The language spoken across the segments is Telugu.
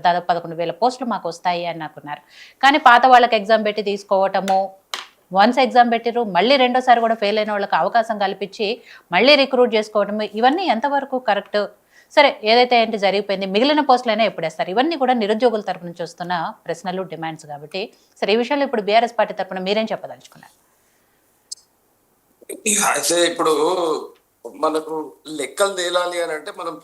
దాదాపు 11,000 పోస్టులు మాకు వస్తాయి అని అనుకున్నారు. కానీ పాత వాళ్ళకి ఎగ్జామ్ పెట్టి తీసుకోవటము, వన్స్ ఎగ్జామ్ పెట్టిర్రు, మళ్ళీ రెండోసారి కూడా ఫెయిల్ అయిన వాళ్ళకి అవకాశం కల్పించి మళ్ళీ రిక్రూట్ చేసుకోవటము, ఇవన్నీ ఎంతవరకు కరెక్ట్? సరే ఏదైతే ఏంటి జరిగిపోయింది, మిగిలిన పోస్టులైనా ఎప్పుడేస్తారు? ఇవన్నీ కూడా నిరుద్యోగుల తరపు నుంచి వస్తున్న ప్రశ్నలు, డిమాండ్స్ కాబట్టి సరే ఈ విషయంలో ఇప్పుడు బీఆర్ఎస్ పార్టీ తరపున మీరేం చెప్పదలుచుకున్నారు? అయితే ఇప్పుడు మనకు లెక్కలు తేలాలి అని అంటే మనం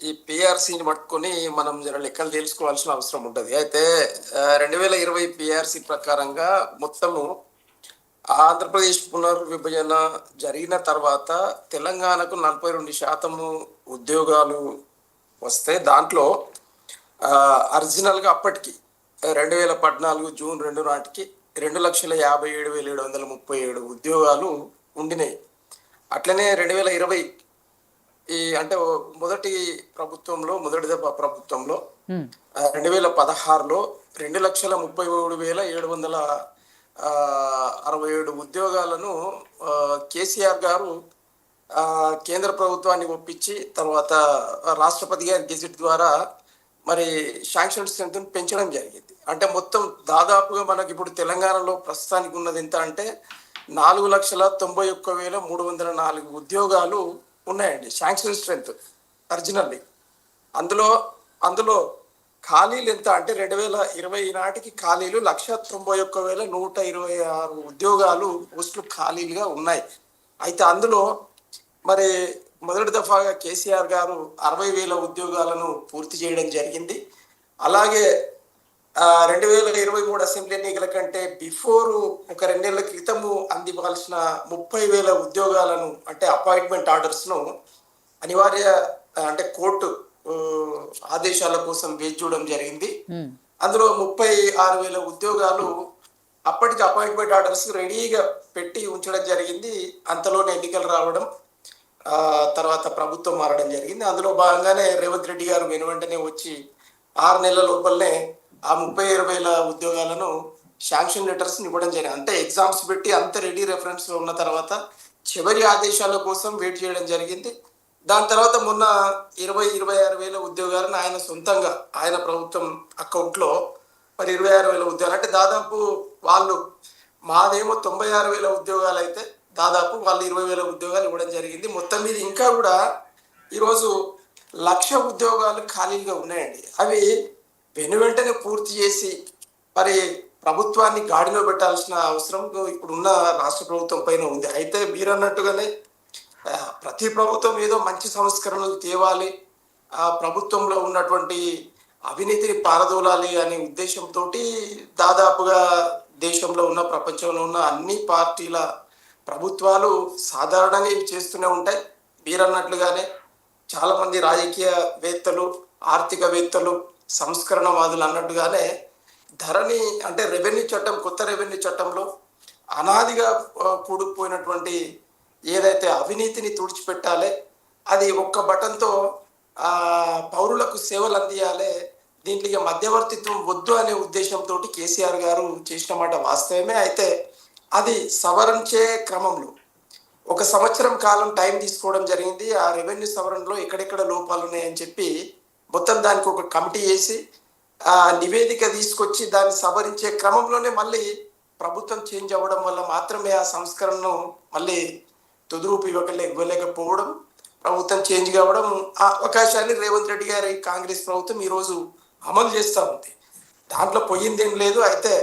ఈ పిఆర్సీని పట్టుకొని మనం జర లెక్కలు తెలుసుకోవాల్సిన అవసరం ఉంటుంది. అయితే 2020 పిఆర్సీ ప్రకారంగా మొత్తము ఆంధ్రప్రదేశ్ పునర్విభజన జరిగిన తర్వాత తెలంగాణకు 42% ఉద్యోగాలు వస్తే దాంట్లో ఒరిజినల్గా అప్పటికి 2014 జూన్ 2 నాటికి 2,57,737 ఉద్యోగాలు ఉండినాయి. అట్లనే 2020 అంటే మొదటి దఫా ప్రభుత్వంలో 2016లో 2,33,767 ఉద్యోగాలను కేసీఆర్ గారు కేంద్ర ప్రభుత్వాన్ని ఒప్పించి తర్వాత రాష్ట్రపతి గారి గెజిట్ ద్వారా మరి శాంక్షన్ స్ట్రెంత్ పెంచడం జరిగింది. అంటే మొత్తం దాదాపుగా మనకి ఇప్పుడు తెలంగాణలో ప్రస్తుతానికి ఉన్నది ఎంత అంటే 4,91,304 ఉద్యోగాలు ఉన్నాయండి శాంక్షన్ స్ట్రెంత్ ఒరిజినల్లీ. అందులో ఖాళీలు ఎంత అంటే 2020 నాటికి ఖాళీలు 191,126 ఉద్యోగాలు పోస్టులు ఖాళీలుగా ఉన్నాయి. అయితే అందులో మరి మొదటి దఫాగా కేసీఆర్ గారు 60,000 ఉద్యోగాలను పూర్తి చేయడం జరిగింది. అలాగే 2023 అసెంబ్లీ ఎన్నికల కంటే బిఫోర్ ఒక 2 నెలల క్రితము అందివ్వాల్సిన 30,000 ఉద్యోగాలను అంటే అపాయింట్మెంట్ ఆర్డర్స్ను అనివార్య అంటే కోర్టు ఆదేశాల కోసం వేచి చూడడం జరిగింది. అందులో 36,000 ఉద్యోగాలు అప్పటికి అపాయింట్మెంట్ ఆర్డర్స్ రెడీగా పెట్టి ఉంచడం జరిగింది. అంతలోనే ఎన్నికలు రావడం, తర్వాత ప్రభుత్వం మారడం జరిగింది. అందులో భాగంగానే రేవంత్ రెడ్డి గారు వెనువెంటనే వచ్చి 6 నెలల లోపలనే ఆ 37,000 ఉద్యోగాలను శాంక్షన్ లెటర్స్ ఇవ్వడం జరిగింది. అంటే ఎగ్జామ్స్ పెట్టి అంత రెడీ రెఫరెన్స్ లో ఉన్న తర్వాత చివరి ఆదేశాల కోసం వెయిట్ చేయడం జరిగింది. దాని తర్వాత మొన్న 26,000 ఉద్యోగాలను ఆయన సొంతంగా ఆయన ప్రభుత్వం అకౌంట్లో మరి 26,000 ఉద్యోగాలు అంటే దాదాపు వాళ్ళు మాదేమో 96,000 ఉద్యోగాలు అయితే దాదాపు వాళ్ళు 20,000 ఉద్యోగాలు ఇవ్వడం జరిగింది. మొత్తం మీద ఇంకా కూడా ఈరోజు 1,00,000 ఉద్యోగాలు ఖాళీగా ఉన్నాయండి. అవి వెంటనే పూర్తి చేసి మరి ప్రభుత్వాన్ని గాడిలో పెట్టాల్సిన అవసరం ఇప్పుడున్న రాష్ట్ర ప్రభుత్వం పైన ఉంది. అయితే మీరు అన్నట్టుగానే ప్రతి ప్రభుత్వం ఏదో మంచి సంస్కరణలు తేవాలి, ఆ ప్రభుత్వంలో ఉన్నటువంటి అవినీతిని పారదోలాలి అనే ఉద్దేశంతో దాదాపుగా దేశంలో ఉన్న ప్రపంచంలో ఉన్న అన్ని పార్టీల ప్రభుత్వాలు సాధారణంగా ఇవి చేస్తూనే ఉంటాయి. మీరు అన్నట్లుగానే చాలా మంది రాజకీయవేత్తలు, ఆర్థికవేత్తలు, సంస్కరణవాదులు అన్నట్టుగానే ధరణి అంటే రెవెన్యూ చట్టం, కొత్త రెవెన్యూ చట్టంలో అనాదిగా కూడుకుపోయినటువంటి ఏదైతే అవినీతిని తుడిచిపెట్టాలి, అది ఒక్క బటన్తో పౌరులకు సేవలు అందియాలి, దీంట్లో మధ్యవర్తిత్వం వద్దు అనే ఉద్దేశంతో కేసీఆర్ గారు చేసిన మాట వాస్తవమే. అయితే అది సవరించే క్రమంలో 1 సంవత్సరం కాలం టైం తీసుకోవడం జరిగింది. ఆ రెవెన్యూ సవరణలో ఎక్కడెక్కడ లోపాలు ఉన్నాయని చెప్పి మొత్తం దానికి ఒక కమిటీ వేసి నివేదిక తీసుకొచ్చి దాన్ని సవరించే క్రమంలోనే మళ్ళీ ప్రభుత్వం చేంజ్ అవ్వడం వల్ల మాత్రమే ఆ సంస్కరణను మళ్ళీ తుదురూపు ఇవ్వలేకపోవడం, ప్రభుత్వం చేంజ్ కావడం, ఆ అవకాశాన్ని రేవంత్ రెడ్డి గారి కాంగ్రెస్ ప్రభుత్వం ఈరోజు అమలు చేస్తూ ఉంది. దాంట్లో పోయిందేం లేదు. అయితే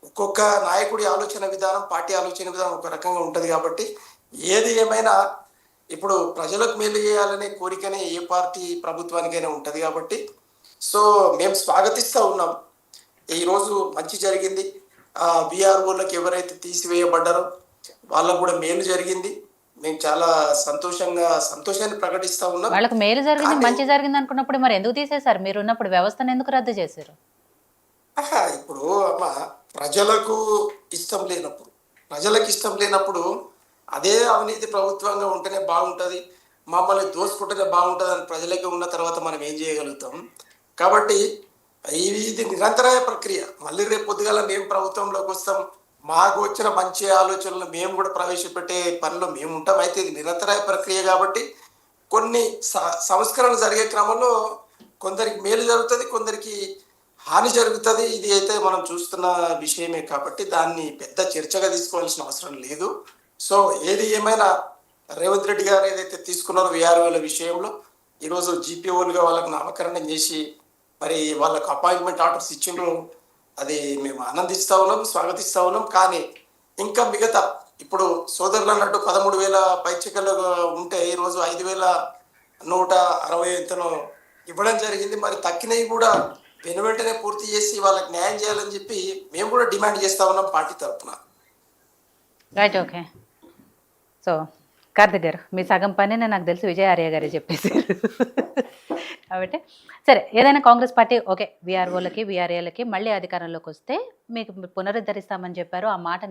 ఒక్కొక్క నాయకుడి ఆలోచన విధానం, పార్టీ ఆలోచన విధానం ఒక రకంగా ఉంటుంది కాబట్టి ఏది ఏమైనా ఇప్పుడు ప్రజలకు మేలు చేయాలనే కోరికనే ఏ పార్టీ ప్రభుత్వానికైనా ఉంటుంది కాబట్టి సో మేము స్వాగతిస్తూ ఉన్నాం. ఈరోజు మంచి జరిగింది. విఆర్ఓలకు ఎవరైతే తీసివేయబడ్డారో వాళ్ళకు కూడా మేలు జరిగింది. మేము చాలా సంతోషాన్ని ప్రకటిస్తా ఉన్నాం. వాళ్ళకి మేలు జరిగింది, మంచి జరిగింది అనుకున్నప్పుడు మరి ఎందుకు తీసేశారు? మీరు ఉన్నప్పుడు వ్యవస్థను ఎందుకు రద్దు చేశారు? ఇప్పుడు అమ్మ ప్రజలకు ఇష్టం లేనప్పుడు అదే అవినీతి ప్రభుత్వంగా ఉంటేనే బాగుంటుంది, మమ్మల్ని దోసుకుంటేనే బాగుంటుంది అని ప్రజలకి ఉన్న తర్వాత మనం ఏం చేయగలుగుతాం? కాబట్టి ఇది నిరంతరాయ ప్రక్రియ. మళ్ళీ రేపు పొద్దుగాల మేము ప్రభుత్వంలోకి వస్తాం, మాకు వచ్చిన మంచి ఆలోచనలు మేము కూడా ప్రవేశపెట్టే పనిలో మేము ఉంటాం. అయితే ఇది నిరంతరాయ ప్రక్రియ కాబట్టి కొన్ని సంస్కరణలు జరిగే క్రమంలో కొందరికి మేలు జరుగుతుంది, కొందరికి హాని జరుగుతుంది. ఇది అయితే మనం చూస్తున్న విషయమే కాబట్టి దాన్ని పెద్ద చర్చగా తీసుకోవాల్సిన అవసరం లేదు. సో ఏది ఏమైనా రేవంత్ రెడ్డి గారు ఏదైతే తీసుకున్నారో విఆర్ఓల విషయంలో ఈరోజు జీపీఓలుగా వాళ్ళకు నామకరణం చేసి మరి వాళ్ళకు అపాయింట్మెంట్ ఆర్డర్స్ ఇచ్చిండ్రు. అది మేము ఆనందిస్తూ ఉన్నాం, స్వాగతిస్తూ ఉన్నాం. కానీ ఇంకా మిగతా ఇప్పుడు సోదరులు అన్నట్టు 13,000 పైచికలు ఉంటే ఈరోజు 5,160 ఎంతనో ఇవ్వడం జరిగింది. మరి తక్కినవి కూడా వెంటనే పూర్తి చేసి వాళ్ళకి న్యాయం చేయాలని చెప్పి మేము కూడా డిమాండ్ చేస్తా ఉన్నాం పార్టీ తరఫున. Right, okay. సో కార్తిక్ గారు, మీ సగం పనిని నాకు తెలిసి విజయ ఆర్య గారే చెప్పేసారు. కాబట్టి సరే, ఏదైనా కాంగ్రెస్ పార్టీ ఓకే విఆర్ఓలకి విఆర్ఏలకి మళ్ళీ అధికారంలోకి వస్తే మీకు పునరుద్ధరిస్తామని చెప్పారు. ఆ మాట